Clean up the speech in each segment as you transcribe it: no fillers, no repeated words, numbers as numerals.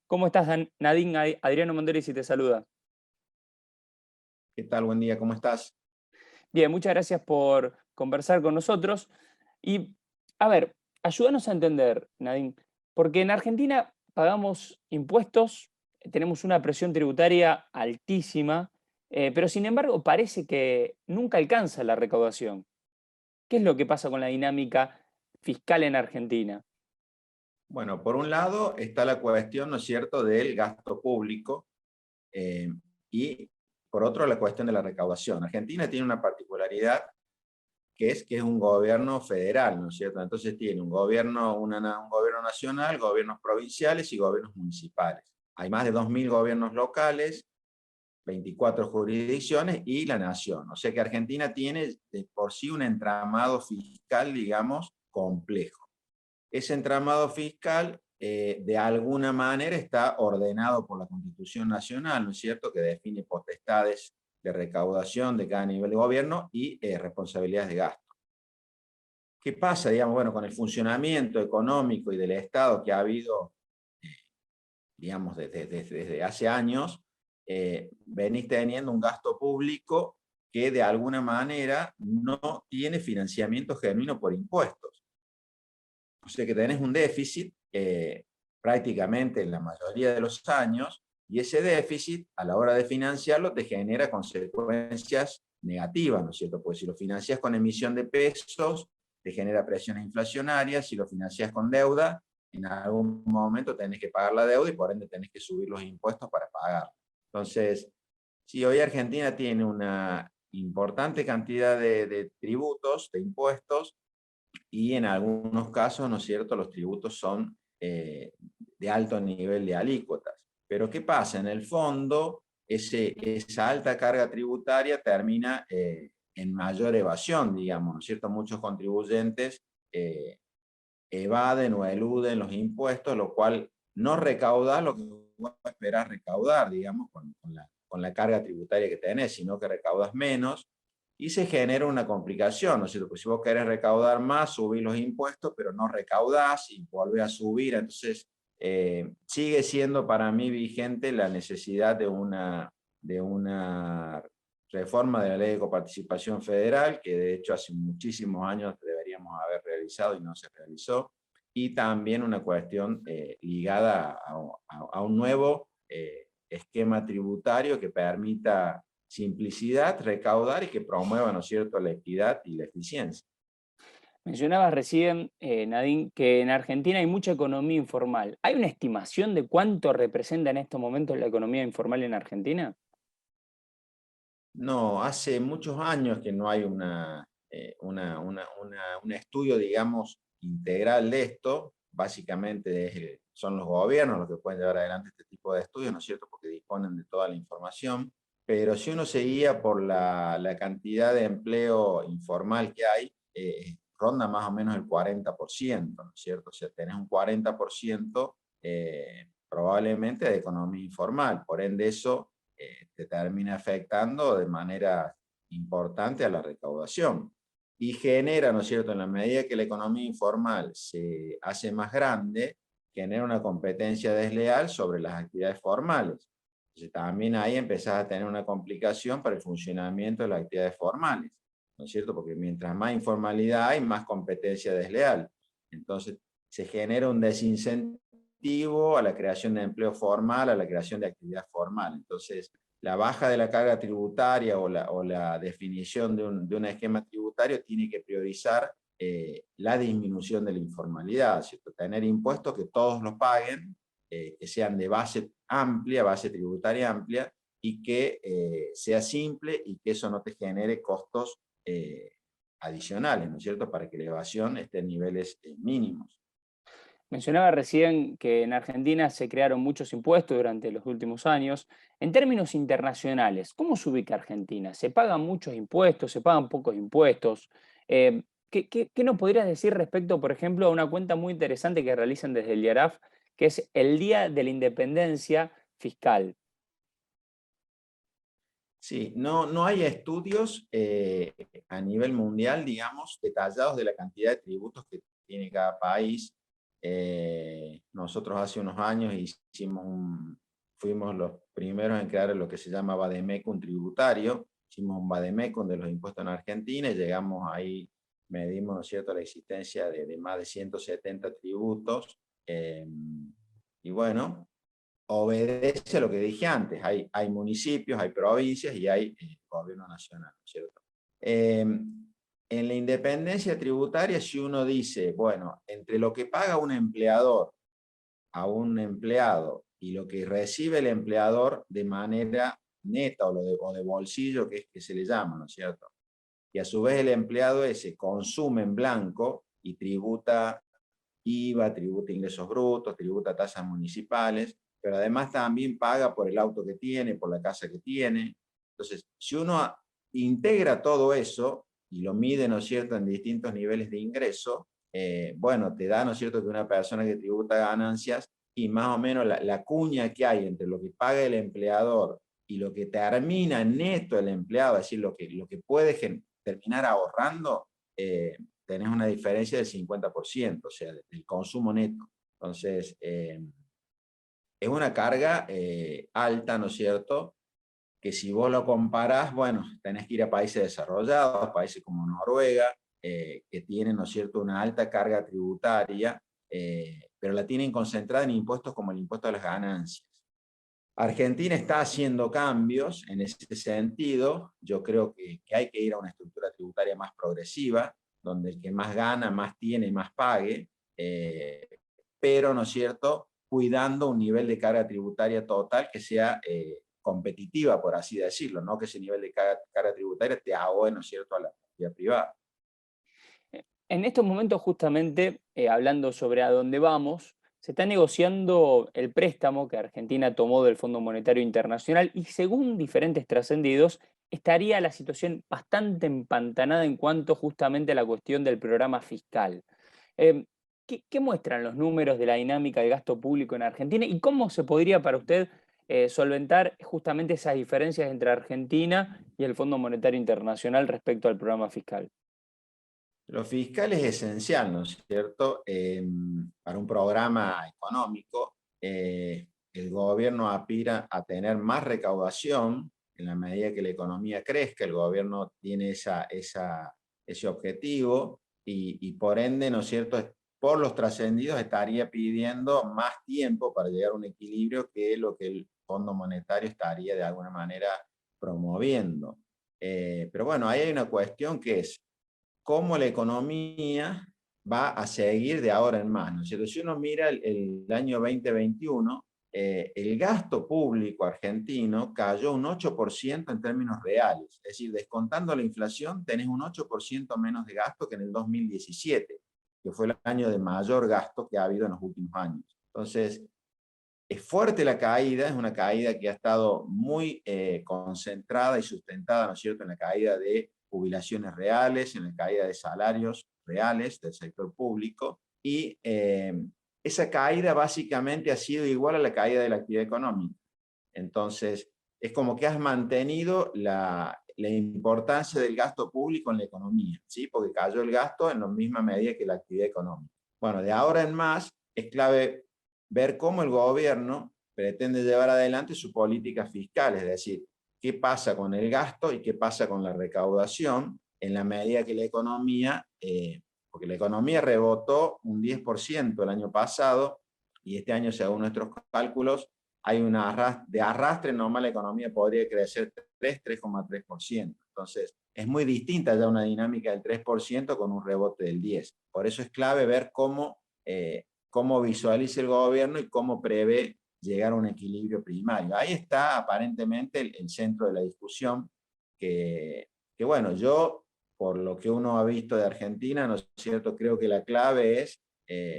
¿Cómo estás, Nadine? Adriano Monderi te saluda. ¿Qué tal? Buen día, ¿cómo estás? Bien, muchas gracias por conversar con nosotros. Y, a ver, ayúdanos a entender, Nadine, porque en Argentina pagamos impuestos, tenemos una presión tributaria altísima, pero sin embargo parece que nunca alcanza la recaudación. ¿Qué es lo que pasa con la dinámica fiscal en Argentina? Bueno, por un lado está la cuestión, ¿no es cierto?, del gasto público eh, y por otro la cuestión de la recaudación. Argentina tiene una particularidad que es un gobierno federal, ¿no es cierto? Entonces tiene un gobierno, un gobierno nacional, gobiernos provinciales y gobiernos municipales. Hay más de 2.000 gobiernos locales, 24 jurisdicciones y la nación. O sea que Argentina tiene de por sí un entramado fiscal, digamos, complejo. Ese entramado fiscal, de alguna manera, está ordenado por la Constitución Nacional, ¿no es cierto?, que define potestades de recaudación de cada nivel de gobierno y responsabilidades de gasto. ¿Qué pasa, digamos, bueno, con el funcionamiento económico y del Estado que ha habido, digamos, desde hace años? Venís teniendo un gasto público que de alguna manera no tiene financiamiento genuino por impuestos. O sea que tenés un déficit prácticamente en la mayoría de los años, y ese déficit, a la hora de financiarlo, te genera consecuencias negativas, ¿no es cierto? Porque si lo financias con emisión de pesos, te genera presiones inflacionarias. Si lo financias con deuda, en algún momento tenés que pagar la deuda y por ende tenés que subir los impuestos para pagar. Entonces, si hoy Argentina tiene una importante cantidad de tributos, de impuestos, y en algunos casos, ¿no es cierto?, los tributos son de alto nivel de alícuotas. Pero ¿qué pasa? En el fondo, esa alta carga tributaria termina en mayor evasión, digamos, ¿no es cierto? Muchos contribuyentes evaden o eluden los impuestos, lo cual no recauda lo que vos esperás recaudar, digamos, con la carga tributaria que tenés, sino que recaudas menos y se genera una complicación, ¿no es cierto? Pues si vos querés recaudar más, subís los impuestos, pero no recaudás y volvés a subir. Entonces, sigue siendo para mí vigente la necesidad de una reforma de la Ley de Coparticipación Federal, que de hecho hace muchísimos años deberíamos haber realizado y no se realizó, y también una cuestión ligada a un nuevo esquema tributario que permita simplicidad, recaudar y que promueva, ¿no es cierto?, la equidad y la eficiencia. Mencionabas recién, Nadine, que en Argentina hay mucha economía informal. ¿Hay una estimación de cuánto representa en estos momentos la economía informal en Argentina? No, hace muchos años que no hay un estudio, digamos, integral de esto. Básicamente son los gobiernos los que pueden llevar adelante este tipo de estudios, ¿no es cierto?, porque disponen de toda la información. Pero si uno se guía por la cantidad de empleo informal que hay, ronda más o menos el 40%, ¿no es cierto? O sea, tenés un 40% probablemente de economía informal. Por ende, eso te termina afectando de manera importante a la recaudación. Y genera, ¿no es cierto?, en la medida que la economía informal se hace más grande, genera una competencia desleal sobre las actividades formales. Entonces también ahí empezás a tener una complicación para el funcionamiento de las actividades formales, ¿no es cierto? Porque mientras más informalidad hay, más competencia desleal. Entonces se genera un desincentivo a la creación de empleo formal, a la creación de actividad formal. Entonces, la baja de la carga tributaria o la definición de un esquema tributario tiene que priorizar la disminución de la informalidad, ¿cierto? Tener impuestos que todos los paguen, que sean de base amplia, base tributaria amplia, y que sea simple y que eso no te genere costos adicionales, ¿no es cierto?, para que la evasión esté en niveles mínimos. Mencionaba recién que en Argentina se crearon muchos impuestos durante los últimos años. En términos internacionales, ¿cómo se ubica Argentina? ¿Se pagan muchos impuestos? ¿Se pagan pocos impuestos? ¿Qué nos podrías decir respecto, por ejemplo, a una cuenta muy interesante que realizan desde el IARAF, que es el Día de la Independencia Fiscal? Sí, no hay estudios a nivel mundial, digamos, detallados de la cantidad de tributos que tiene cada país. Nosotros hace unos años fuimos los primeros en crear lo que se llama Vademecum tributario. Hicimos un Vademecum de los impuestos en Argentina y llegamos ahí, medimos, ¿no es cierto?, la existencia de más de 170 tributos. Y bueno, obedece a lo que dije antes. Hay municipios, hay provincias y hay gobierno nacional, ¿no es cierto? En la independencia tributaria, si uno dice, bueno, entre lo que paga un empleador a un empleado y lo que recibe el empleador de manera neta o de bolsillo, que se le llama, ¿no es cierto? Y a su vez el empleado ese consume en blanco y tributa IVA, tributa ingresos brutos, tributa tasas municipales, pero además también paga por el auto que tiene, por la casa que tiene. Entonces, si uno integra todo eso y lo mide, ¿no es cierto?, en distintos niveles de ingreso, bueno, te da, ¿no es cierto?, que una persona que tributa ganancias y más o menos la cuña que hay entre lo que paga el empleador y lo que termina neto el empleado, es decir, lo que puede terminar ahorrando, tenés una diferencia del 50%, o sea, del consumo neto. Entonces, es una carga alta, ¿no es cierto?, que si vos lo comparás, bueno, tenés que ir a países desarrollados, países como Noruega, que tienen, ¿no es cierto?, una alta carga tributaria, pero la tienen concentrada en impuestos como el impuesto a las ganancias. Argentina está haciendo cambios en ese sentido. Yo creo que hay que ir a una estructura tributaria más progresiva, donde el que más gana, más tiene, más pague, eh, pero, ¿no es cierto?, cuidando un nivel de carga tributaria total que sea competitiva, por así decirlo, no que ese nivel de carga tributaria te ahogue, ¿no es cierto?, a la actividad privada. En estos momentos, justamente, hablando sobre a dónde vamos, se está negociando el préstamo que Argentina tomó del Fondo Monetario Internacional y según diferentes trascendidos, estaría la situación bastante empantanada en cuanto justamente a la cuestión del programa fiscal. Em, ¿Qué muestran los números de la dinámica de gasto público en Argentina y cómo se podría para usted solventar justamente esas diferencias entre Argentina y el Fondo Monetario Internacional respecto al programa fiscal? Lo fiscal es esencial, ¿no es cierto?, para un programa económico. El gobierno aspira a tener más recaudación en la medida que la economía crezca. El gobierno tiene ese objetivo y por ende, ¿no es cierto?, por los trascendidos estaría pidiendo más tiempo para llegar a un equilibrio que lo que el Fondo Monetario estaría de alguna manera promoviendo. Pero bueno, ahí hay una cuestión que es cómo la economía va a seguir de ahora en más, ¿no es cierto? Si uno mira el año 2021, el gasto público argentino cayó un 8% en términos reales, es decir, descontando la inflación, tenés un 8% menos de gasto que en el 2017, que fue el año de mayor gasto que ha habido en los últimos años. Entonces, es fuerte la caída, es una caída que ha estado muy concentrada y sustentada, ¿no es cierto?, en la caída de jubilaciones reales, en la caída de salarios reales del sector público, y esa caída básicamente ha sido igual a la caída de la actividad económica. Entonces, es como que has mantenido la importancia del gasto público en la economía, ¿sí?, porque cayó el gasto en la misma medida que la actividad económica. Bueno, de ahora en más es clave ver cómo el gobierno pretende llevar adelante su política fiscal, es decir, qué pasa con el gasto y qué pasa con la recaudación en la medida que la economía, porque la economía rebotó un 10% el año pasado y este año, según nuestros cálculos, hay una de arrastre normal, la economía podría crecer 3,3%. Entonces, es muy distinta ya una dinámica del 3% con un rebote del 10%. Por eso es clave ver cómo visualiza el gobierno y cómo prevé llegar a un equilibrio primario. Ahí está aparentemente el centro de la discusión, que bueno, yo, por lo que uno ha visto de Argentina, ¿no es cierto?, creo que la clave es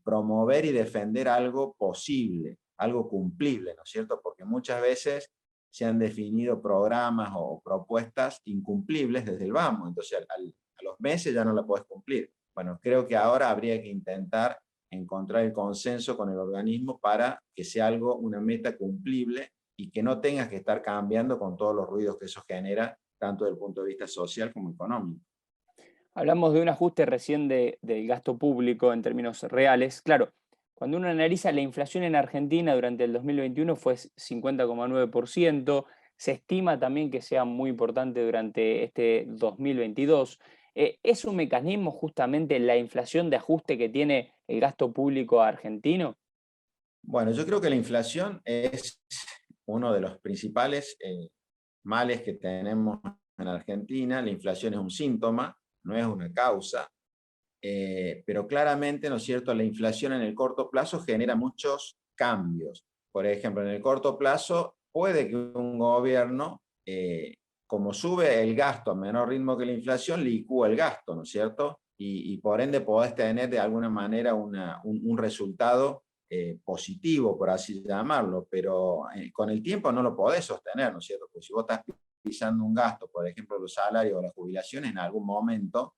promover y defender algo posible, algo cumplible, ¿no es cierto? Porque muchas veces se han definido programas o propuestas incumplibles desde el vamos, entonces a los meses ya no la puedes cumplir. Bueno, creo que ahora habría que intentar encontrar el consenso con el organismo para que sea algo, una meta cumplible y que no tengas que estar cambiando con todos los ruidos que eso genera, tanto desde el punto de vista social como económico. Hablamos de un ajuste recién del gasto público en términos reales. Claro, cuando uno analiza la inflación en Argentina durante el 2021 fue 50,9%, se estima también que sea muy importante durante este 2022. ¿Es un mecanismo justamente la inflación de ajuste que tiene el gasto público argentino? Bueno, yo creo que la inflación es uno de los principales males que tenemos en Argentina. La inflación es un síntoma, no es una causa. Pero claramente, ¿no es cierto?, la inflación en el corto plazo genera muchos cambios. Por ejemplo, en el corto plazo puede que un gobierno, como sube el gasto a menor ritmo que la inflación, licúa el gasto, ¿no es cierto? Y por ende podés tener de alguna manera un resultado positivo, por así llamarlo, pero con el tiempo no lo podés sostener, ¿no es cierto? Porque si vos estás pisando un gasto, por ejemplo, los salarios o las jubilaciones, en algún momento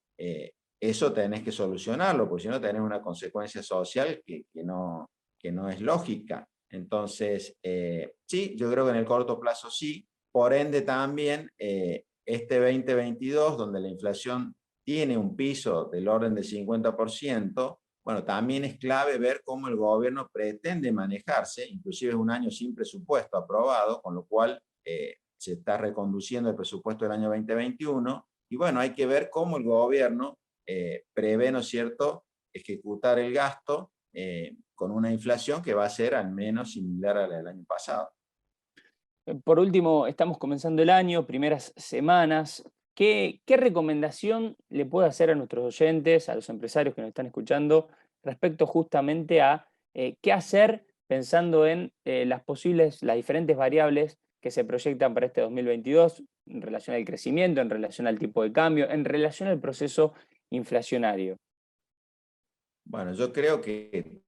eso tenés que solucionarlo, porque si no tenés una consecuencia social que no es lógica. Entonces, sí, yo creo que en el corto plazo sí, por ende también este 2022, donde la inflación tiene un piso del orden del 50%, bueno, también es clave ver cómo el gobierno pretende manejarse, inclusive es un año sin presupuesto aprobado, con lo cual se está reconduciendo el presupuesto del año 2021, y bueno, hay que ver cómo el gobierno prevé, ¿no es cierto?, ejecutar el gasto con una inflación que va a ser al menos similar a la del año pasado. Por último, estamos comenzando el año, primeras semanas. ¿Qué recomendación le puede hacer a nuestros oyentes, a los empresarios que nos están escuchando, respecto justamente a qué hacer pensando en las diferentes variables que se proyectan para este 2022 en relación al crecimiento, en relación al tipo de cambio, en relación al proceso inflacionario? Bueno, yo creo que,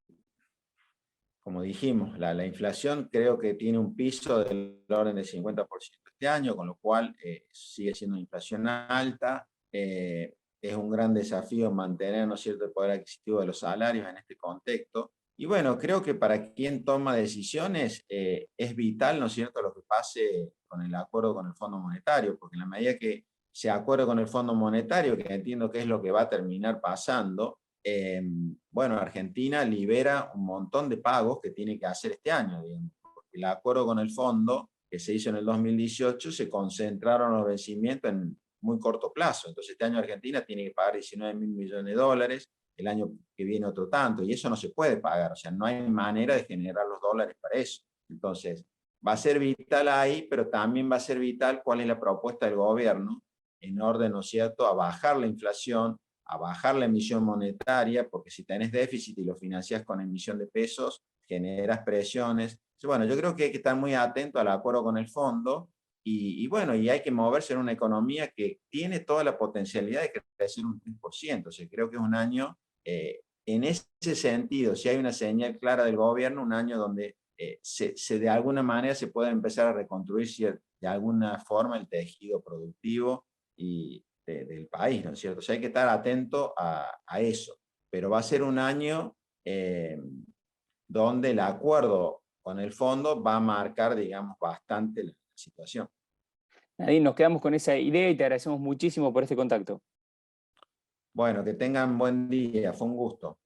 como dijimos, la inflación creo que tiene un piso del orden del 50% este año, con lo cual sigue siendo una inflación alta. Es un gran desafío mantener, ¿no es cierto?, el poder adquisitivo de los salarios en este contexto. Y bueno, creo que para quien toma decisiones es vital, ¿no es cierto?, lo que pase con el acuerdo con el Fondo Monetario, porque en la medida que se acuerde con el Fondo Monetario, que entiendo que es lo que va a terminar pasando, bueno, Argentina libera un montón de pagos que tiene que hacer este año, digamos, porque el acuerdo con el fondo que se hizo en el 2018 se concentraron los vencimientos en muy corto plazo. Entonces este año Argentina tiene que pagar 19.000 millones de dólares, el año que viene otro tanto, y eso no se puede pagar, o sea, no hay manera de generar los dólares para eso. Entonces, va a ser vital ahí, pero también va a ser vital cuál es la propuesta del gobierno en orden, ¿no es cierto?, a bajar la inflación, a bajar la emisión monetaria, porque si tenés déficit y lo financiás con emisión de pesos, generas presiones. Bueno, yo creo que hay que estar muy atento al acuerdo con el fondo bueno, y hay que moverse en una economía que tiene toda la potencialidad de crecer un 3%. O sea, creo que es un año, en ese sentido, si hay una señal clara del gobierno, un año donde de alguna manera se puede empezar a reconstruir de alguna forma el tejido productivo del país, ¿no es cierto? O sea, hay que estar atento a eso, pero va a ser un año donde el acuerdo con el fondo va a marcar, digamos, bastante la situación. Nadine, nos quedamos con esa idea y te agradecemos muchísimo por este contacto. Bueno, que tengan buen día, fue un gusto.